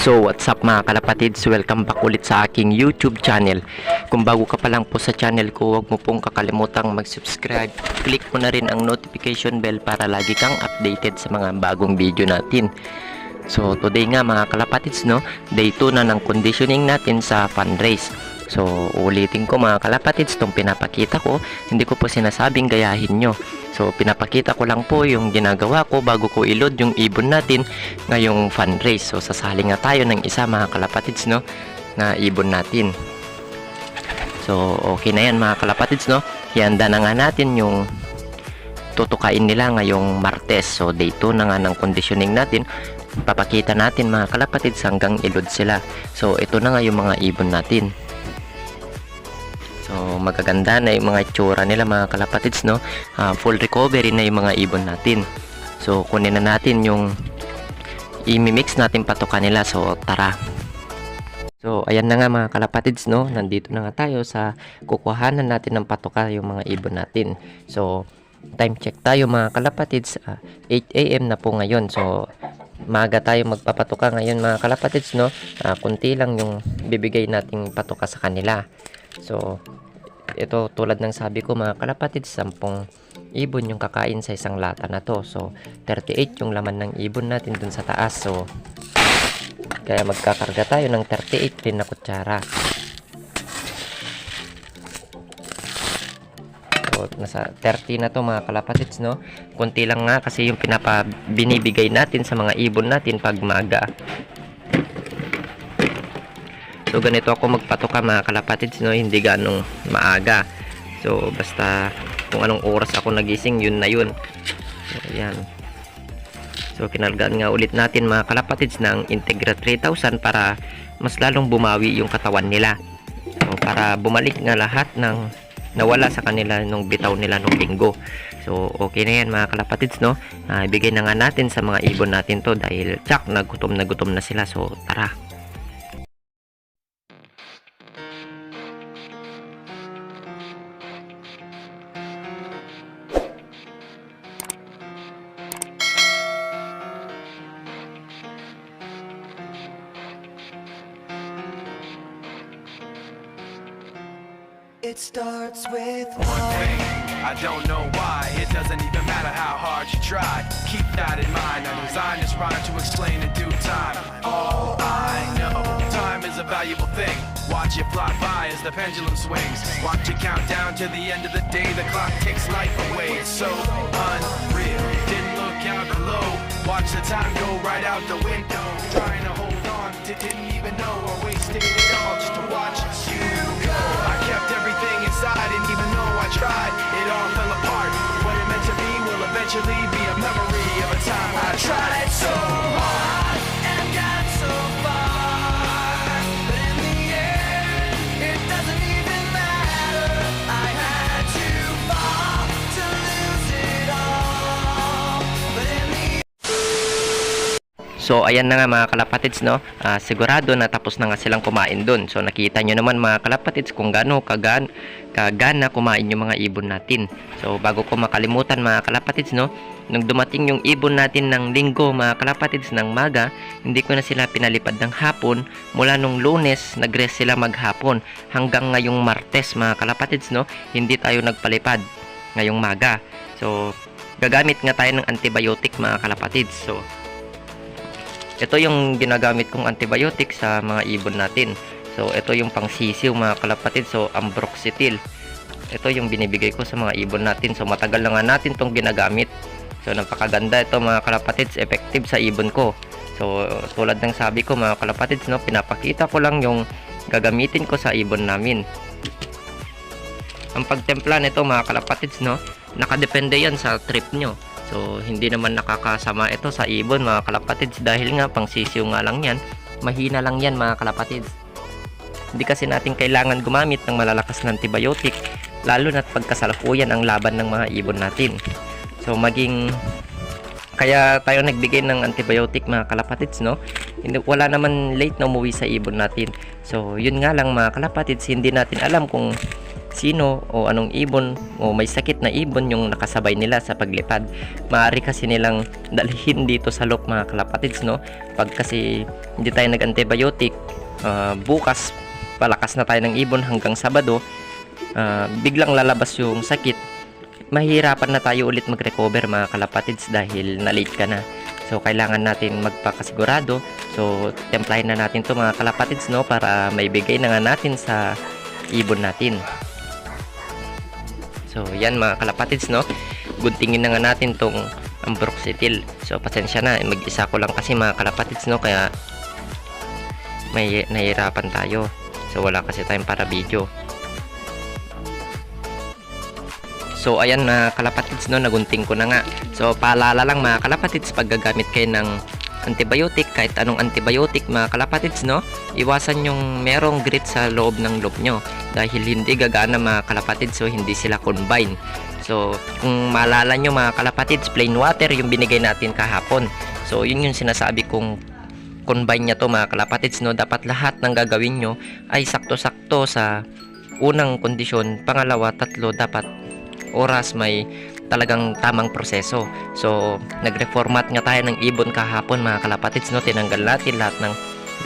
So what's up mga kalapatids, welcome back ulit sa aking YouTube channel. Kung bago ka pa lang po sa channel ko, huwag mo pong kakalimutang mag-subscribe. Click mo na rin ang notification bell para lagi kang updated sa mga bagong video natin. So today nga mga kalapatids, day 2 na ng conditioning natin sa fundraise. So ulitin ko mga kalapatids, itong pinapakita ko, hindi ko po sinasabing gayahin nyo. So pinapakita ko lang po yung ginagawa ko bago ko i-load yung ibon natin ngayong fundraise. So sasali nga tayo ng isa mga kalapatids, na ibon natin. So okay na yan mga kalapatids, Hihanda na nga natin yung tutukain nila ngayong Martes. So day 2 na nga ng conditioning natin. Papakita natin mga kalapatids hanggang i-load sila. So ito na nga yung mga ibon natin. So magaganda na yung mga itsura nila mga kalapatids, full recovery na yung mga ibon natin. So kunin na natin yung i-mix natin patuka nila. So tara. So ayan na nga mga kalapatids, nandito na nga tayo sa kukuhanan natin ng patuka yung mga ibon natin. So time check tayo mga kalapatids, 8 AM na po ngayon. So maaga tayo magpapatuka ngayon mga kalapatids, kunti lang yung bibigay nating patuka sa kanila. So ito tulad ng sabi ko mga kalapatids, 10 ibon yung kakain sa isang lata na to. So 38 yung laman ng ibon natin dun sa taas. So kaya magkakarga tayo ng 38 din na kutsara. So nasa 30 na to mga kalapatids, kunti lang nga kasi yung binibigay natin sa mga ibon natin pag maaga. So ganito ako magpatuka mga kalapatids, hindi ganong maaga. So basta kung anong oras ako nagising, yun na yun. So ayan. So kinalgaan nga ulit natin mga kalapatids ng Integra 3000 para mas lalong bumawi yung katawan nila. So para bumalik nga lahat ng nawala sa kanila nung bitaw nila nung linggo. So okay na yan mga kalapatids, ibigay na nga natin sa mga ibon natin to dahil tsak na gutom na sila. So tara. It starts with one thing. I don't know why. It doesn't even matter how hard you try. Keep that in mind. I designed this rhyme to explain in due time. All I know, time is a valuable thing. Watch it fly by as the pendulum swings. Watch it count down to the end of the day. The clock takes life away. It's so unreal. Didn't look out below. Watch the time go right out the window. Trying to hold on, didn't even know I wasted it all just to watch you go. I kept everything inside, and even though I tried, it all fell apart. What it meant to be will eventually be a memory of a time I tried so hard and got so far, but in the end, it doesn't even matter. I had to fall to lose it all, but in the So ayan na nga mga kalapatids, sigurado na tapos na nga silang kumain dun. So nakita nyo naman mga kalapatids kung gaano kagana kumain yung mga ibon natin. So bago ko makalimutan mga kalapatids, nung dumating yung ibon natin ng linggo mga kalapatids ng maga, hindi ko na sila pinalipad ng hapon. Mula nung Lunes nag-rest sila maghapon hanggang ngayong Martes mga kalapatids, hindi tayo nagpalipad ngayong maga. So gagamit nga tayo ng antibiotic mga kalapatids. So ito yung ginagamit kong antibiotic sa mga ibon natin. So ito yung pangsisiw mga kalapatids, so ambroxetil. Ito yung binibigay ko sa mga ibon natin. So matagal na nga natin tong ginagamit. So napakaganda ito mga kalapatids, effective sa ibon ko. So tulad ng sabi ko mga kalapatids, pinapakita ko lang yung gagamitin ko sa ibon namin. Ang pagtempla nito mga kalapatids, nakadepende yan sa trip nyo. So hindi naman nakakasama ito sa ibon mga kalapatids dahil nga pangsisiw nga lang yan, mahina lang yan mga kalapatids. Hindi kasi natin kailangan gumamit ng malalakas na antibiotic, lalo na't pagkasalukuyan ang laban ng mga ibon natin. So kaya tayo nagbigay ng antibiotic mga kalapatids, wala naman late na umuwi sa ibon natin. So yun nga lang mga kalapatids, hindi natin alam kung sino o anong ibon o may sakit na ibon yung nakasabay nila sa paglipad. Maaari kasi nilang dalhin dito sa loop mga kalapatids, no? Pag kasi hindi tayo nag-antibiotic, bukas palakas na tayo ng ibon hanggang Sabado, biglang lalabas yung sakit, mahirapan na tayo ulit mag-recover mga kalapatids dahil na-late ka na. So kailangan natin magpakasigurado. So templahin na natin to mga kalapatids, no, para maibigay na nga natin sa ibon natin. So yan mga kalapatids, no, guntingin na nga natin tong ambroxetil. So pasensya na, mag-isa ko lang kasi mga kalapatids, no, kaya may nahirapan tayo. So wala kasi tayong para video. So ayan mga kalapatids, no, nagunting ko na nga. So paalala lang mga kalapatids, pag gagamit kayo ng antibiotic, kahit anong antibiotic mga kalapatids, no, iwasan yung merong grit sa loob ng loop nyo dahil hindi gagana mga kalapatids. So hindi sila combine. So kung maalala nyo mga kalapatids, plain water yung binigay natin kahapon. So yun yung sinasabi kong combine nya to mga kalapatids, no. Dapat lahat ng gagawin nyo ay sakto-sakto sa unang kondisyon, pangalawa, tatlo, dapat oras may talagang tamang proseso. So nagreformat nga tayo ng ibon kahapon mga kalapatids, no. Tinanggal natin lahat ng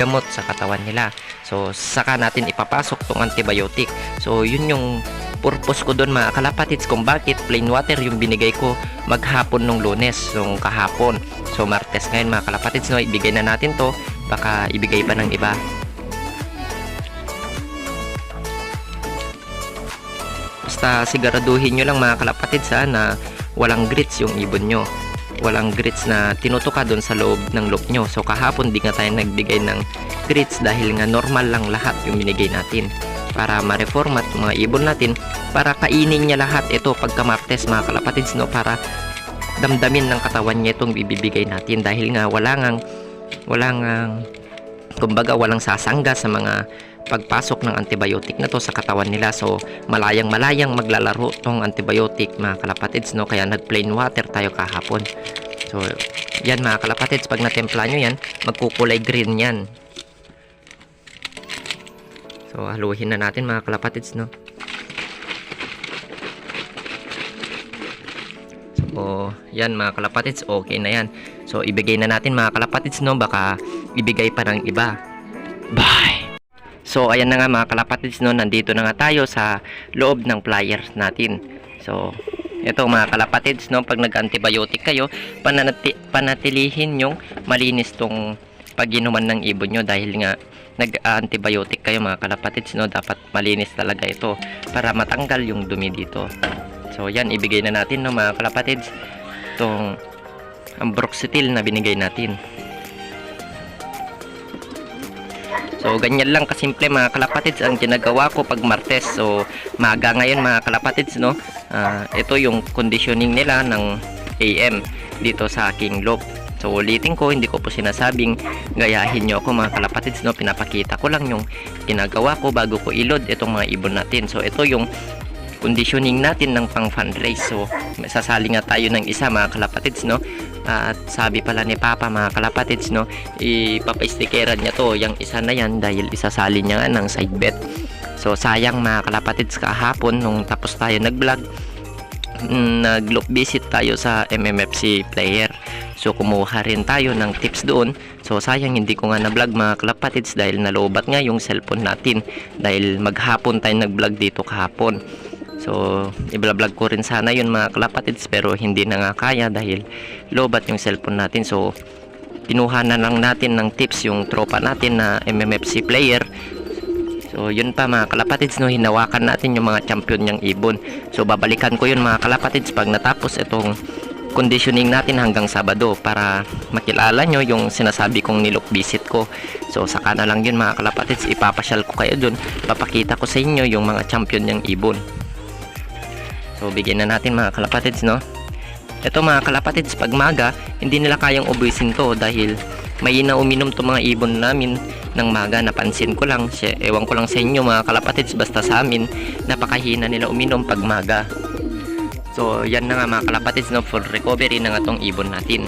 gamot sa katawan nila. So saka natin ipapasok tong antibiotic. So yun yung purpose ko doon mga kalapatids, kung bakit plain water yung binigay ko maghapon nung Lunes, nung kahapon. So Martes ngayon mga kalapatids, no, ibigay na natin to, baka ibigay pa ng iba. Basta siguraduhin nyo lang mga kalapatids, na walang grits yung ibon nyo, walang grits na tinutuka doon sa loob ng loop nyo. So kahapon di nga tayo nagbigay ng grits dahil nga normal lang lahat yung binigay natin para ma-reformat mga ibon natin, para kainin niya lahat ito pagka Martes mga kalapatids, no, para damdamin ng katawan niya itong ibibigay natin dahil nga walang kumbaga walang sasangga sa mga pagpasok ng antibiotic na to sa katawan nila. So malayang maglalaro tong antibiotic mga kalapatids, no, kaya nag plain water tayo kahapon. So yan mga kalapatids, pag natempla nyo yan, magkukulay green yan. So haluhin na natin mga kalapatids, no. So yan mga kalapatids, okay na yan. So ibigay na natin mga kalapatids, no, baka ibigay pa ng iba. Bye. So ayan na nga mga kalapatids, no, nandito na nga tayo sa loob ng pliers natin. So ito mga kalapatids, no, pag nag-antibiotic kayo, panatilihin yung malinis tong pag-inuman ng ibon nyo dahil nga nag-antibiotic kayo mga kalapatids, no, dapat malinis talaga ito para matanggal yung dumi dito. So yan, ibigay na natin, no, mga kalapatids, tong ambroxetil na binigay natin. So ganyan lang kasimple mga kalapatids ang ginagawa ko pag Martes. So maaga ngayon mga kalapatids, no, ito yung conditioning nila ng AM dito sa aking loop. So ulitin ko, hindi ko po sinasabing gayahin nyo ako mga kalapatids, no, pinapakita ko lang yung ginagawa ko bago ko ilod itong mga ibon natin. So ito yung conditioning natin ng pang fundraise. So sasali nga tayo ng isa mga kalapatids, no, at sabi pala ni Papa mga kalapatids, no, ipapa-stickeran niya to yung isa na yan dahil isasali niya nga ng side bet. So sayang mga kalapatids, kahapon nung tapos tayo nag-vlog, nag-loop visit tayo sa MMFC player. So kumuha rin tayo ng tips doon. So sayang hindi ko nga na-vlog mga kalapatids dahil nalobat nga yung cellphone natin dahil maghapon tayo nag-vlog dito kahapon. So i-vlog ko rin sana yun mga kalapatids, pero hindi na nga kaya dahil lobat yung cellphone natin. So kinuha na lang natin ng tips yung tropa natin na MMFC player. So yun pa mga kalapatids, no, hinawakan natin yung mga champion niyang ibon. So babalikan ko yun mga kalapatids pag natapos itong conditioning natin hanggang Sabado para makilala nyo yung sinasabi kong nilook visit ko. So saka na lang yun mga kalapatids, ipapasyal ko kayo dun, papakita ko sa inyo yung mga champion niyang ibon. So bigyan na natin mga kalapatids, no. Ito mga kalapatids, pag maga hindi nila kayang ubusin to dahil may uminom to mga ibon namin ng maga. Napansin ko lang, ewan ko lang sa inyo mga kalapatids, basta sa amin napakahina nila uminom pag maga. So yan na nga mga kalapatids, no, full recovery na nga tong ibon natin.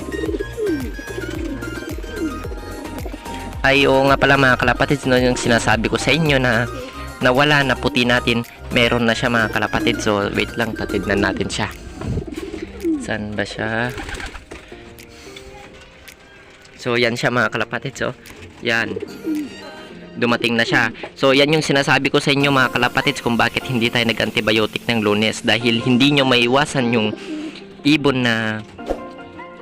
Ay oo nga pala mga kalapatids, no, yung sinasabi ko sa inyo na nawala na puti natin, meron na siya mga kalapatid. So wait lang, tatignan natin siya. Saan ba siya? So yan siya mga kalapatid. So yan, dumating na siya. So yan yung sinasabi ko sa inyo mga kalapatids kung bakit hindi tayo nag-antibiotic ng Lunes, dahil hindi nyo maiwasan yung ibon na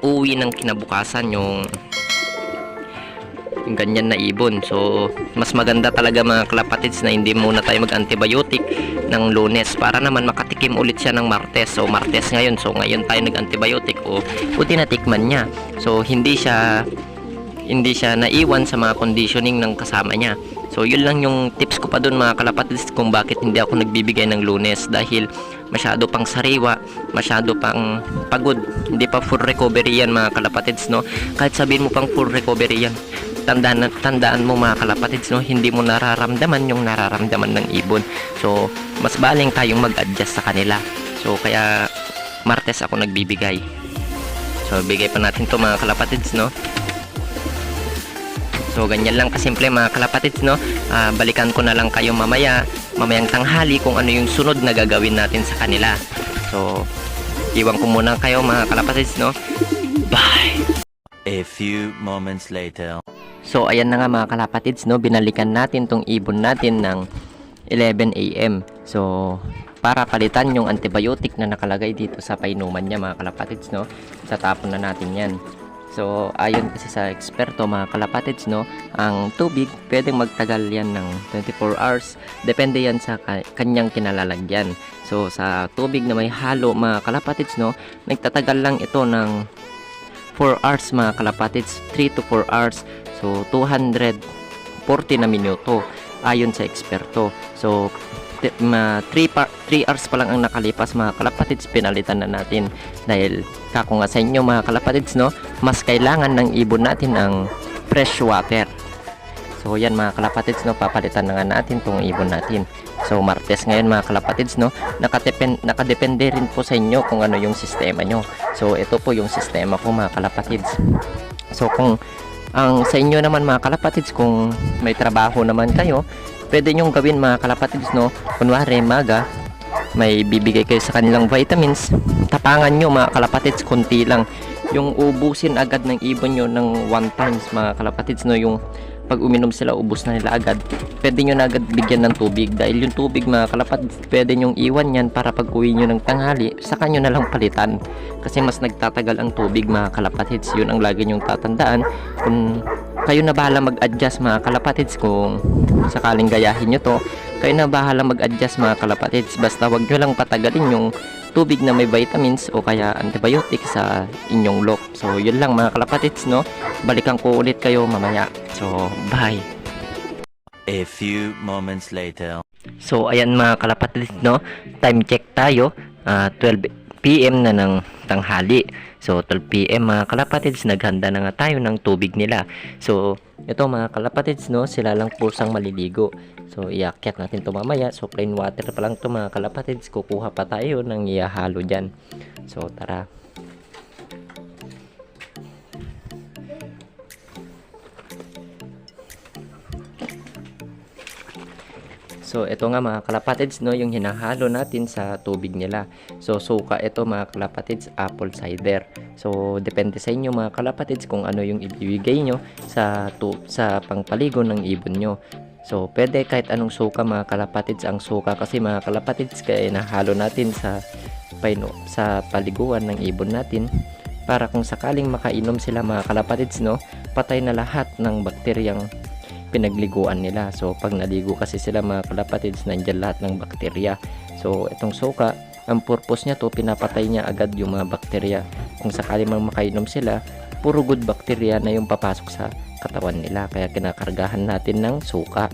uwi ng kinabukasan, yung ganyan na ibon. So mas maganda talaga mga kalapatids na hindi muna tayo mag-antibiotic ng Lunes para naman makatikim ulit siya ng Martes. So Martes ngayon, so ngayon tayo nag-antibiotic, o buti natikman niya. So hindi siya naiwan sa mga conditioning ng kasama niya. So yun lang yung tips ko pa dun mga kalapatids kung bakit hindi ako nagbibigay ng Lunes, dahil masyado pang sariwa, masyado pang pagod, hindi pa full recovery yan mga kalapatids, no? Kahit sabihin mo pang full recovery yan, tandaan mo mga kalapatids, no, hindi mo nararamdaman yung nararamdaman ng ibon. So mas baling tayong mag-adjust sa kanila. So kaya Martes ako nagbibigay. So bigay pa natin to mga kalapatids, no. So ganyan lang kasimple mga kalapatids, no. Balikan ko na lang kayo mamayang tanghali kung ano yung sunod na gagawin natin sa kanila. So iwan ko muna kayo mga kalapatids, no. Bye. A few moments later. So ayan na nga mga kalapatids, no, binalikan natin tong ibon natin ng 11 AM. So para palitan yung antibiotic na nakalagay dito sa painuman niya mga kalapatids, no. Tatapon na natin yan. So ayon kasi sa eksperto mga kalapatids, no, ang tubig pwedeng magtagal yan ng 24 hours. Depende yan sa kanyang kinalalagyan. So sa tubig na may halo mga kalapatids, no, nagtatagal lang ito ng 4 hours mga kalapatids, 3 to 4 hours. So 240 na minuto ayon sa eksperto. So 3 hours pa lang ang nakalipas mga kalapatids, pinalitan na natin, dahil kako nga sa inyo mga kalapatids, no, mas kailangan ng ibon natin ang fresh water. So yan mga kalapatids, no, papalitan na nga natin tong ibon natin. So Martes ngayon mga kalapatids, no, nakadepende rin po sa inyo kung ano yung sistema nyo. So ito po yung sistema ko mga kalapatids. So kung ang sa inyo naman mga kalapatids, kung may trabaho naman kayo, pwede nyong gawin mga kalapatids, no, kunwari maga may bibigay kayo sa kanilang vitamins, tapangan nyo mga kalapatids, konti lang, yung ubusin agad ng ibon nyo ng 1 times mga kalapatids, no, yung pag uminom sila ubos na nila agad. Pwede nyo na agad bigyan ng tubig, dahil yung tubig mga kalapatids pwede nyong iwan yan para pag uwi nyo ng tanghali saka nyo na lang palitan, kasi mas nagtatagal ang tubig mga kalapatids. Yun ang lagi nyong tatandaan. Kung kayo na bahala mag-adjust mga kalapatids, kung sakaling gayahin nyo to, kayo na bahala mag-adjust mga kalapatids, basta wag nyo lang patagalin yung tubig na may vitamins o kaya antibiotic sa inyong lock. So yun lang mga kalapatids, no, balikan ko ulit kayo mamaya. So bye. A few moments later. So ayan mga kalapatids, no, time check tayo, 12 PM na ng tanghali. So 12 PM mga kalapatids, naghanda na nga tayo ng tubig nila. So ito mga kalapatids, no, sila lang pusang maliligo. So iakyat natin to mamaya. So plain water pa lang to mga kalapatids, kukuha pa tayo ng iahalo dyan. So tara. So ito nga mga kalapatids, no, yung hinahalo natin sa tubig nila. So suka ito mga kalapatids, apple cider. So depende sa inyo mga kalapatids kung ano yung ibibigay nyo sa pangpaligo ng ibon nyo. So pwede kahit anong suka mga kalapatids. Ang suka kasi mga kalapatids kaya nahalo natin sa paliguan ng ibon natin, para kung sakaling makainom sila mga kalapatids, no, patay na lahat ng bakteryang pinagliguan nila. So pag naligo kasi sila mga kalapatids, nandiyan lahat ng bakterya. So itong suka, ang purpose niya to, pinapatay niya agad yung mga bakterya. Kung sakali mang makainom sila, puro good bakterya na yung papasok sa katawan nila, kaya kinakargahan natin ng suka.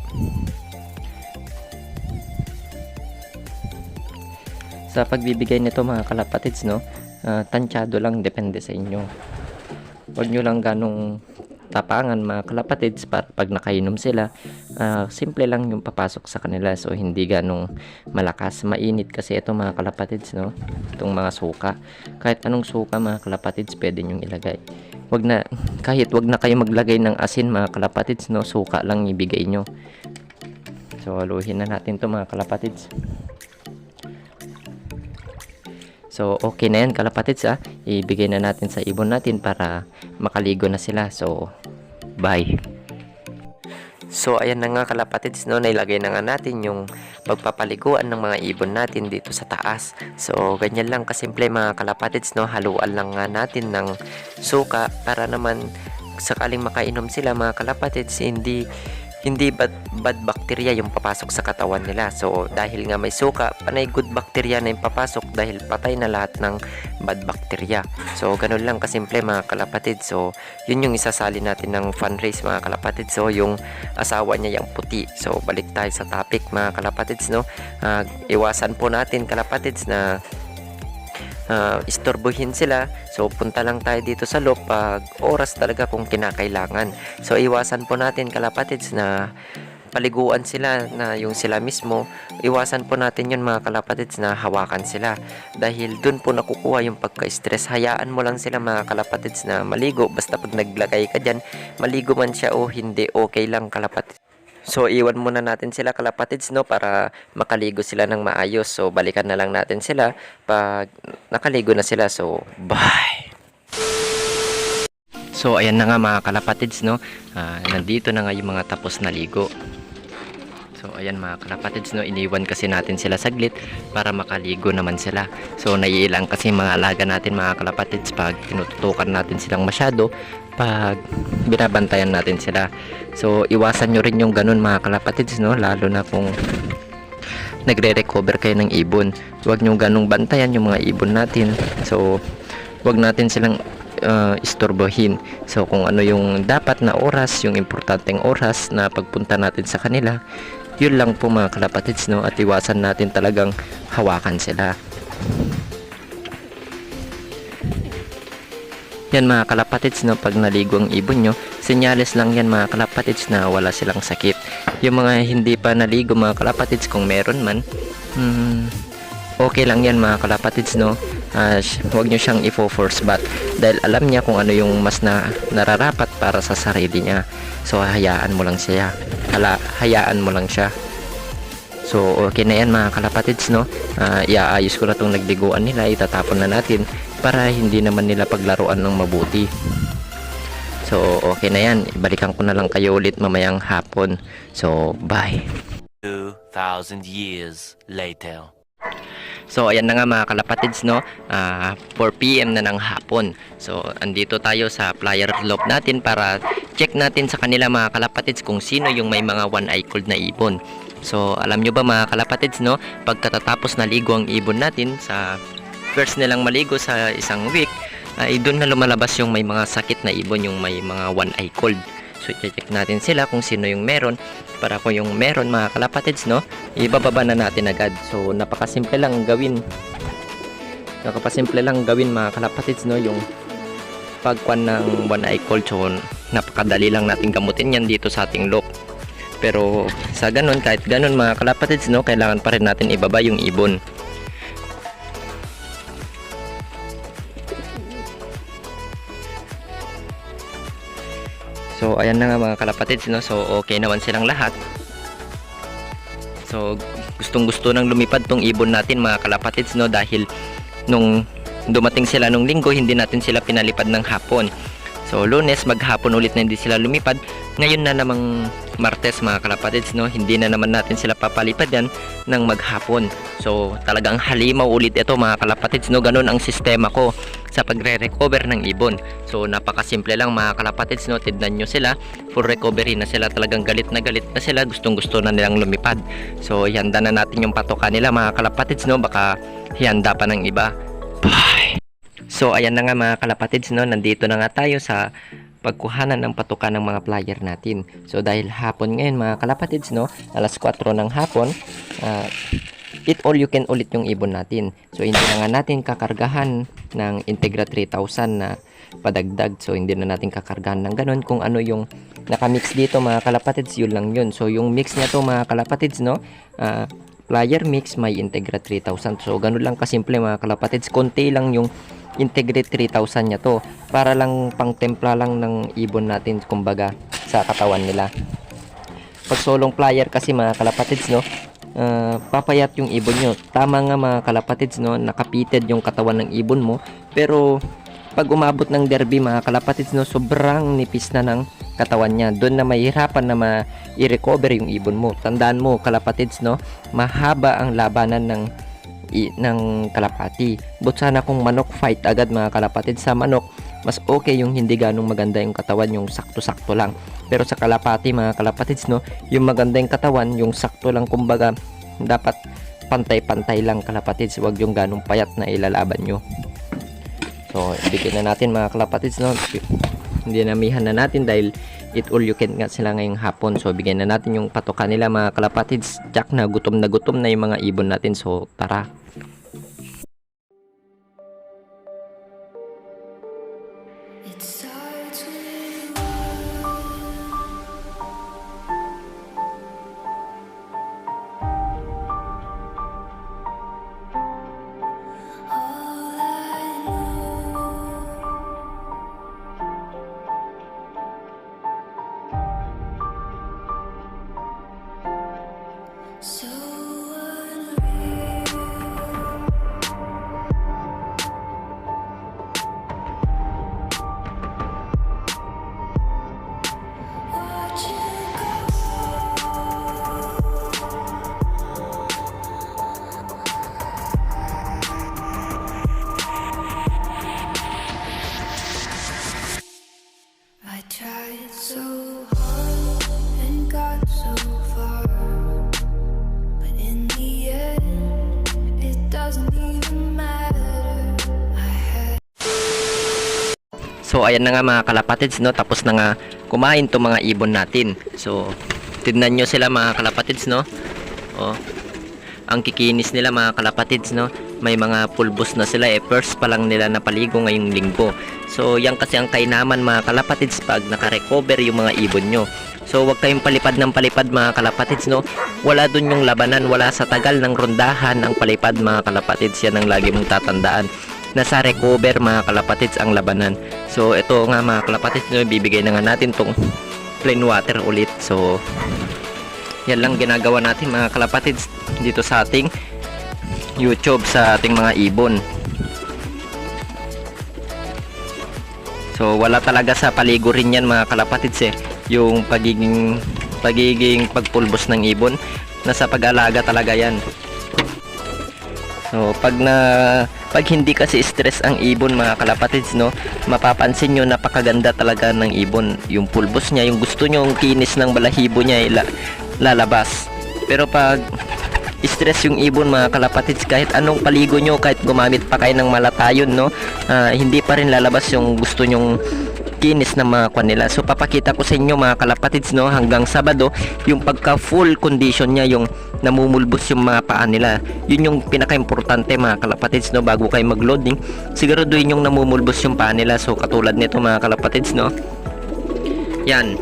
Sa pagbibigay nito mga kalapatids, no, tansyado lang, depende sa inyo. Huwag nyo lang ganong tapangan mga kalapatids, para pag nakainom sila, simple lang yung papasok sa kanila. So hindi ganong malakas, mainit kasi ito mga kalapatids, no, itong mga suka. Kahit anong suka mga kalapatids pwede nyong ilagay. Kahit wag na kayo maglagay ng asin mga kalapatids, no, suka lang ibigay nyo. So haluhin na natin to mga kalapatids. So okay na yan kalapatids ibigay na natin sa ibon natin para makaligo na sila. So bye. So ayan na nga kalapatids, no, nailagay na nga natin yung pagpapaliguan ng mga ibon natin dito sa taas. So ganyan lang kasimple mga kalapatids, no, haluan lang nga natin ng suka para naman sakaling makainom sila mga kalapatids, hindi bad bacteria yung papasok sa katawan nila. So dahil nga may suka, panay good bacteria na yung papasok dahil patay na lahat ng bad bacteria. So ganun lang kasimple mga kalapatid. So yun yung isasali natin ng fundraise mga kalapatid. So yung asawa niya yung puti. So balik tayo sa topic mga kalapatids, no. Iwasan po natin kalapatids na istorbohin sila. So punta lang tayo dito sa loob pag oras talaga kung kinakailangan. So iwasan po natin kalapatids na paliguan sila na yung sila mismo. Iwasan po natin yun mga kalapatids na hawakan sila dahil dun po nakukuha yung pagka-stress. Hayaan mo lang sila mga kalapatids na maligo. Basta pag naglagay ka dyan, maligo man siya o hindi, okay lang kalapatids. So iwan muna natin sila kalapatids, no, para makaligo sila ng maayos. So balikan na lang natin sila pag nakaligo na sila. So bye. So ayan na nga mga kalapatids, no. Nandito na nga yung mga tapos na ligo. So ayan mga kalapatids, no, iniwan kasi natin sila saglit para makaligo naman sila. So naiilang kasi mga alaga natin mga kalapatids pag tinututukan natin silang masyado, pag binabantayan natin sila. So iwasan nyo rin yung ganun mga kalapatids, no, lalo na kung nagre-recover kayo ng ibon. Huwag nyo ganung bantayan yung mga ibon natin. So huwag natin silang istorbohin. So kung ano yung dapat na oras, yung importanteng oras na pagpunta natin sa kanila, yun lang po mga kalapatids, no, at iwasan natin talagang hawakan sila. Yan mga kalapatids, no, pag naligo ang ibon nyo, senyales lang yan mga kalapatids na wala silang sakit. Yung mga hindi pa naligo mga kalapatids, kung meron man, okay lang yan mga kalapatids, no. Huwag nyo siyang i-force bath dahil alam niya kung ano yung mas nararapat para sa sarili niya. So hayaan mo lang siya, hayaan mo lang siya. So okay na yan mga kalapatids, no. Iaayos ko na tong nagliguan nila, itatapon na natin para hindi naman nila paglaruan ng mabuti. So okay na yan, ibalikan ko na lang kayo ulit mamayang hapon. So bye. 2,000 years later. So ayan na nga mga kalapatids, no, 4 PM na ng hapon. So andito tayo sa flyer loop natin para check natin sa kanila mga kalapatids kung sino yung may mga one-eye cold na ibon. So alam nyo ba mga kalapatids, no, pagkatapos naligo ang ibon natin, sa first nilang maligo sa isang week, ay doon na lumalabas yung may mga sakit na ibon, yung may mga one-eye cold. So i-check natin sila kung sino yung meron, para kung yung meron mga kalapatids, no, ibababa na natin agad. So napakasimple lang gawin mga kalapatids, no, yung pagkuan ng one-eye cold. So napakadali lang natin gamutin yan dito sa ating loop. Pero sa ganun, kahit ganun mga kalapatids, no, kailangan pa rin natin ibaba yung ibon. So ayan na nga mga kalapatids, no. So okay naman silang lahat. So gustong-gusto nang lumipad tong ibon natin mga kalapatids, no, dahil nung dumating sila nung linggo, hindi natin sila pinalipad ng hapon. So Lunes maghapon ulit na hindi sila lumipad. Ngayon na namang Martes mga kalapatids, no, hindi na naman natin sila papalipad yan ng maghapon. So talagang halimaw ulit ito mga kalapatids, no. Ganun ang sistema ko sa pagre-recover ng ibon. So napakasimple lang mga kalapatids, no. Tignan nyo sila, full recovery na sila, talagang galit na sila, gustong gusto na nilang lumipad. So ihanda na natin yung patoka nila mga kalapatids, no, baka hihanda pa ng iba. Bye. So ayan na nga mga kalapatids, no, nandito na nga tayo sa pagkuhanan ng patuka ng mga flyer natin. So dahil hapon ngayon mga kalapatids, no, alas 4 ng hapon, eat all you can ulit yung ibon natin. So hindi na nga natin kakargahan ng Integra 3000 na padagdag. So hindi na natin kakargahan ng ganun. Kung ano yung nakamix dito mga kalapatids, yun lang yun. So yung mix niya to mga kalapatids, no, flyer mix may Integra 3000. So ganun lang kasimple mga kalapatids. Konti lang yung Integra 3000 niya to, para lang pang templa lang ng ibon natin, kumbaga sa katawan nila. Pag solong flyer kasi mga kalapatids, no, papayat yung ibon nyo. Tama nga mga kalapatids, no, nakapited yung katawan ng ibon mo, pero pag umabot ng derby mga kalapatids, no, sobrang nipis na ng katawan niya. Doon na mahirapan na i-recover yung ibon mo. Tandaan mo kalapatids, no, mahaba ang labanan ng kalapati. But sana kung manok fight agad mga kalapatids, sa manok mas okay yung hindi ganong maganda yung katawan, yung sakto-sakto lang. Pero sa kalapati mga kalapatids, no, yung maganda yung katawan, yung sakto lang, kumbaga dapat pantay-pantay lang kalapatids, wag yung ganong payat na ilalaban nyo. So ibigay na natin mga kalapatids, no, hindi namihan na natin dahil eat all you can nga sila ngayong hapon. So bigyan na natin yung patokan nila mga kalapatids. Jack na gutom na yung mga ibon natin. So tara. It starts with all I know. So unreal. Watch you go. I tried so hard and got so far, but in the end, it doesn't even matter. I had So ayan na nga mga kalapatids, no, tapos na nga kumain to mga ibon natin. So tignan nyo sila mga kalapatids, no. Oh, ang kikinis nila mga kalapatids, no. May mga pulbos na sila, first pa lang nila napaligo ngayong linggo. So yan kasi ang kainaman mga kalapatids pag naka-recover yung mga ibon nyo. So wag kayong palipad ng palipad mga kalapatids, no. Wala dun yung labanan, wala sa tagal ng rondahan ang palipad mga kalapatids. Yan ang lagi mong tatandaan. Nasa recover mga kalapatids ang labanan. So ito nga mga kalapatids, no, bibigay na nga natin tong plain water ulit. So yan lang ginagawa natin mga kalapatids dito sa ating YouTube sa ating mga ibon. So wala talaga sa paligo rin yan mga kalapatids yung pagiging pagpulbos ng ibon, nasa pag-alaga talaga yan. So pag hindi kasi stress ang ibon mga kalapatids, no, mapapansin nyo napakaganda talaga ng ibon. Yung pulbos niya, yung gusto nyo, yung kinis ng balahibo niya lalabas. Pero pag stress yung ibon mga kalapatids, kahit anong paligo nyo, kahit gumamit pa kayo ng malatayon, no, hindi pa rin lalabas yung gusto nyong kinis ng mga kwan nila. So papakita ko sa inyo mga kalapatids, no, hanggang Sabado yung pagka full condition niya, yung namumulbos yung mga paa nila. Yun yung pinaka-importante mga kalapatids, no, bago kayo mag-loading, siguraduhin yung namumulbos yung paa nila. So katulad nito mga kalapatids, no, yan,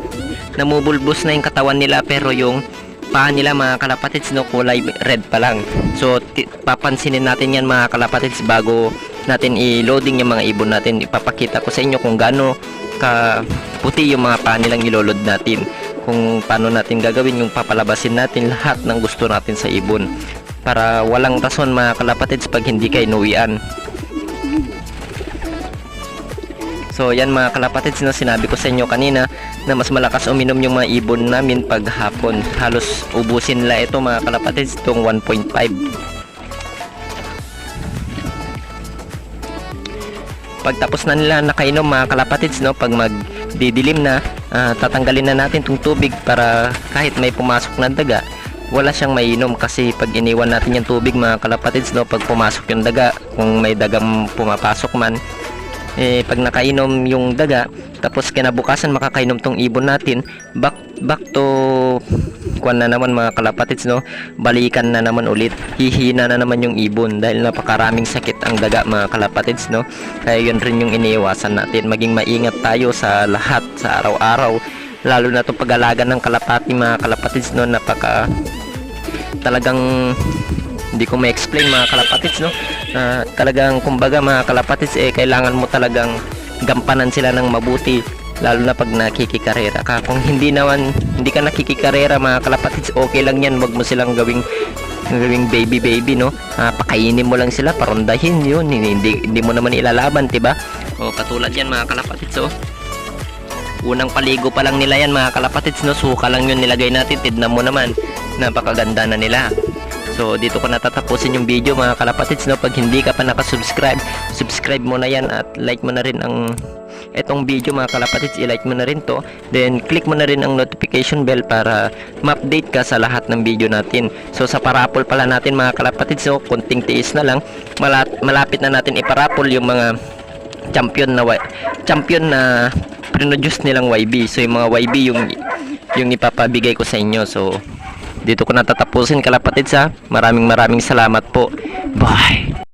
namumulbos na yung katawan nila, pero yung paa nila mga kalapatids, no, kulay red pa lang. So papansinin natin yan mga kalapatids bago natin i-loading yung mga ibon natin. Ipapakita ko sa inyo kung gaano ka puti yung mga paa nilang ilolod natin, kung paano natin gagawin yung papalabasin natin lahat ng gusto natin sa ibon, para walang rason mga kalapatids pag hindi kayo inuwian. So yan mga kalapatids, no, sinabi ko sa inyo kanina na mas malakas uminom yung mga ibon namin pag hapon. Halos ubusin nila ito mga kalapatids, itong 1.5. Pagtapos na nila nakainom mga kalapatids, no, pag magdidilim na, tatanggalin na natin itong tubig para kahit may pumasok na daga, wala siyang mainom. Kasi pag iniwan natin yung tubig mga kalapatids, no, pag pumasok yung daga, kung may dagang pumapasok man, pag nakainom yung daga, tapos kinabukasan makakainom tong ibon natin, back to kuan na naman mga kalapatids, no, balikan na naman ulit, hihina na naman yung ibon dahil napakaraming sakit ang daga mga kalapatids, no. Kaya yun rin yung iniiwasan natin, maging maingat tayo sa lahat sa araw-araw, lalo na itong pag-alaga ng kalapati mga kalapatids, no. Napaka talagang hindi ko ma-explain mga kalapatids, no. Talagang kumbaga mga kalapatids, kailangan mo talagang gampanan sila ng mabuti lalo na pag nakikikarera ka. Kung hindi ka nakikikarera mga kalapatids, okay lang yan, wag mo silang gawing baby no. Pakainin mo lang sila, parondahin yun, hindi mo naman ilalaban, diba? O katulad yan mga kalapatids, unang paligo pa lang nila yan mga kalapatids, no. Suka lang yun nilagay natin, tignan mo naman, napakaganda na nila. So dito ko natatapusin yung video mga kalapatids, no. Pag hindi ka pa nakasubscribe, subscribe mo na yan at like mo na rin ang etong video mga kalapatids, i-like mo na rin to, then click mo na rin ang notification bell para ma-update ka sa lahat ng video natin. So sa parapol pala natin mga kalapatids, so kunting tiis na lang, malapit na natin iparapol yung mga champion na produce nilang YB. So yung mga YB yung ipapabigay ko sa inyo. So dito ko natatapusin kalapatids, Maraming salamat po. Bye.